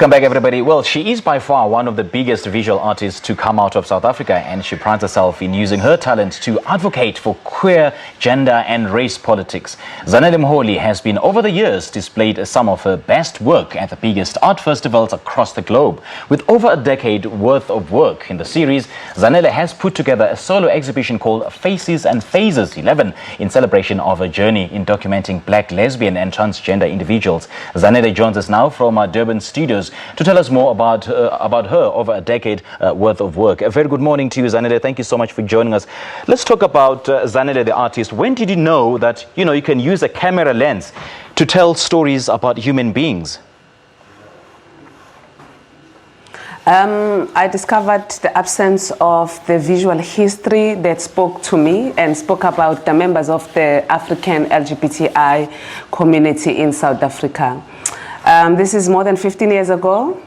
Welcome back, everybody. Well, she is by far one of the biggest visual artists to come out of South Africa, and she prides herself in using her talent to advocate for queer, gender and race politics. Zanele Muholi has been, over the years, displayed some of her best work at the biggest art festivals across the globe. With over a decade worth of work in the series, Zanele has put together a solo exhibition called Faces and Phases 11 in celebration of her journey in documenting black, lesbian and transgender individuals. Zanele joins us now from our Durban studios to tell us more about her over a decade worth of work. A very good morning to you, Zanele. Thank you so much for joining us. Let's talk about Zanele, the artist. When did you know that, you can use a camera lens to tell stories about human beings? I discovered the absence of the visual history that spoke to me and spoke about the members of the African LGBTI community in South Africa. This is more than 15 years ago,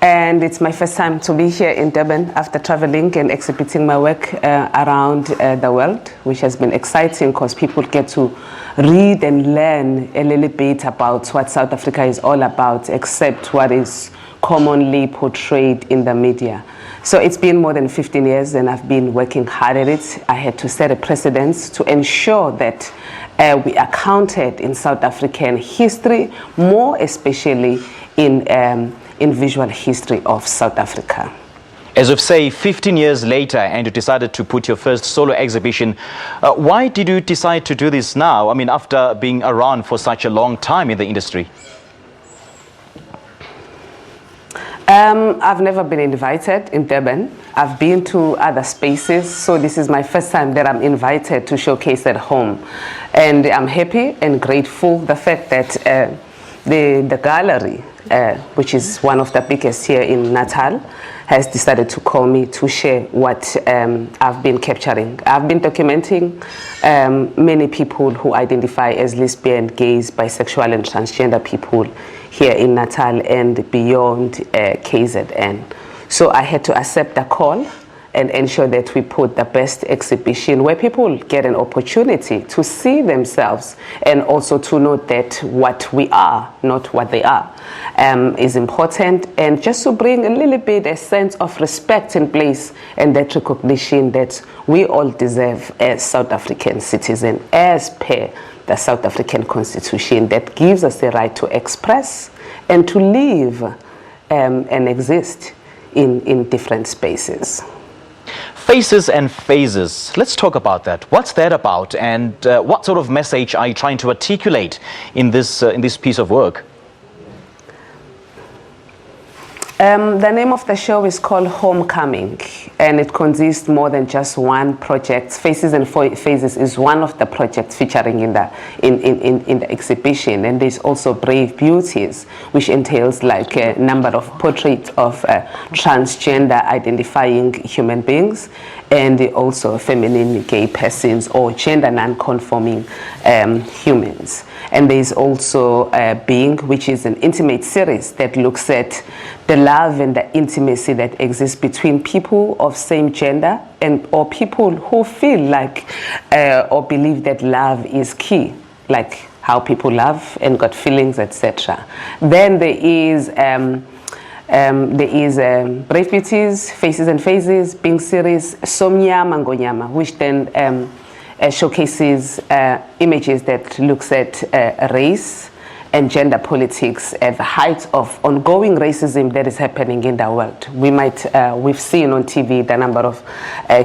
and it's my first time to be here in Durban after traveling and exhibiting my work around the world, which has been exciting because people get to read and learn a little bit about what South Africa is all about, except what is commonly portrayed in the media. So it's been more than 15 years and I've been working hard at it. I had to set a precedent to ensure that we are counted in South African history, more especially in visual history of South Africa. As of, say, 15 years later, and you decided to put your first solo exhibition, why did you decide to do this now? I mean, after being around for such a long time in the industry? I've never been invited in Durban. I've been to other spaces, so this is my first time that I'm invited to showcase at home. And I'm happy and grateful the fact that the gallery, which is one of the biggest here in Natal, has decided to call me to share what I've been capturing. I've been documenting many people who identify as lesbian, gays, bisexual and transgender people here in Natal and beyond KZN. So I had to accept the call and ensure that we put the best exhibition where people get an opportunity to see themselves and also to know that what we are, not what they are, is important, and just to bring a little bit a sense of respect in place and that recognition that we all deserve as South African citizens, as per the South African Constitution that gives us the right to express and to live and exist in different spaces. Faces and Phases. Let's talk about that. What's that about, and what sort of message are you trying to articulate in this piece of work? The name of the show is called Homecoming, and it consists more than just one project. Faces and Phases is one of the projects featuring in the exhibition, and there's also Brave Beauties, which entails like a number of portraits of transgender identifying human beings, and also feminine gay persons or gender non-conforming humans. And there's also Being, which is an intimate series that looks at the love and the intimacy that exists between people of same gender or people who feel like or believe that love is key, like how people love and got feelings, etc. Then there is Brave Beauties, Faces and Phases, Being series, Somnyama Ngonyama, which then showcases images that looks at race and gender politics at the height of ongoing racism that is happening in the world. We've seen on TV the number of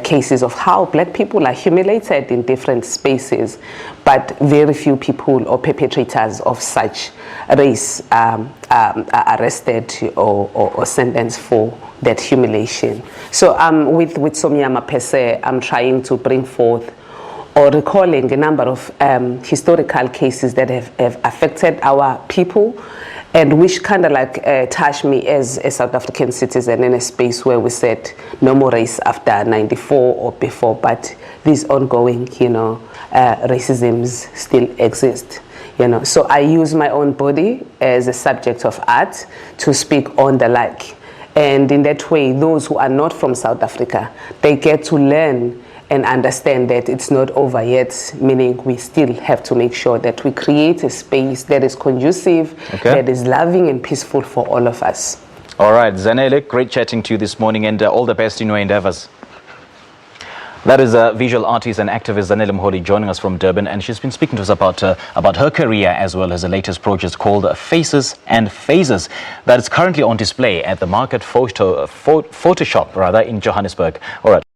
cases of how black people are humiliated in different spaces, but very few people or perpetrators of such race are arrested or sentenced for that humiliation. So with Somnyama per se, I'm trying to bring forth or recalling a number of historical cases that have affected our people, and which kind of like touched me as a South African citizen in a space where we said no more race after 94 or before, but these ongoing, racisms still exist. So I use my own body as a subject of art to speak on the like, and in that way, those who are not from South Africa, they get to learn and understand that it's not over yet, meaning we still have to make sure that we create a space that is conducive, that is loving and peaceful for all of us. All right, Zanele, great chatting to you this morning, and all the best in your endeavors. That is a visual artist and activist Zanele Muholi joining us from Durban, and she's been speaking to us about her career as well as the latest project called Faces and Phases that is currently on display at the Market Photo Shop in Johannesburg. All right.